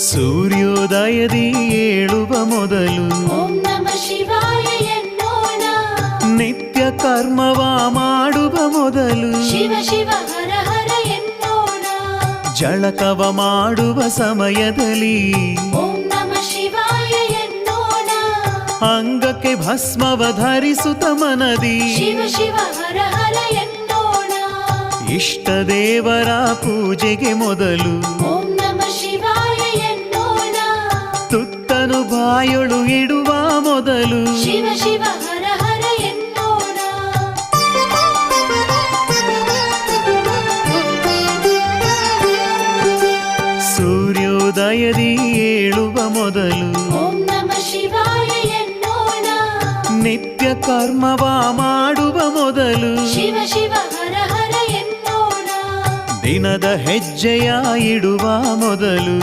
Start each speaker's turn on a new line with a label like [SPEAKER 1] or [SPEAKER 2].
[SPEAKER 1] ಸೂರ್ಯೋದಯದಿ ಏಳುವ ಮೊದಲು
[SPEAKER 2] ಓಂ ನಮಃ ಶಿವಾಯ ಎನ್ನೋಣ.
[SPEAKER 1] ನಿತ್ಯ ಕರ್ಮವ ಮಾಡುವ ಮೊದಲು
[SPEAKER 2] ಶಿವ ಶಿವ ಹರ ಹರ ಎನ್ನೋಣ.
[SPEAKER 1] ಜಳಕವ ಮಾಡುವ ಸಮಯದಲ್ಲಿ
[SPEAKER 2] ಓಂ ನಮಃ ಶಿವಾಯ ಎನ್ನೋಣ.
[SPEAKER 1] ಅಂಗಕ್ಕೆ ಭಸ್ಮವ ಧರಿಸುತ್ತ ಮನದಿ
[SPEAKER 2] ಶಿವ ಶಿವ ಹರ ಹರ ಎನ್ನೋಣ.
[SPEAKER 1] ಇಷ್ಟ ದೇವರ ಪೂಜೆಗೆ ಮೊದಲು
[SPEAKER 2] ಓಂ ನಮಃ ಶಿವಾಯ ಎನ್ನೋಣ.
[SPEAKER 1] ತುತ್ತನು ಬಾಯೊಳು ಇಡುವ ಮೊದಲು
[SPEAKER 2] ಶಿವ ಶಿವ ಹರ ಹರ ಎನ್ನೋಣ.
[SPEAKER 1] ಸೂರ್ಯೋದಯದಿ ಏಳುವ ಮೊದಲು
[SPEAKER 2] ಓಂ ನಮಃ ಶಿವಾಯ ಎನ್ನೋಣ.
[SPEAKER 1] ನಿತ್ಯ ಕರ್ಮವ ಮಾಡುವ ಮೊದಲು
[SPEAKER 2] ಶಿವ ಶಿವ ಹರ ಹರ ಎನ್ನೋಣ.
[SPEAKER 1] ದಿನದ ಹೆಜ್ಜೆಯ ಇಡುವ ಮೊದಲು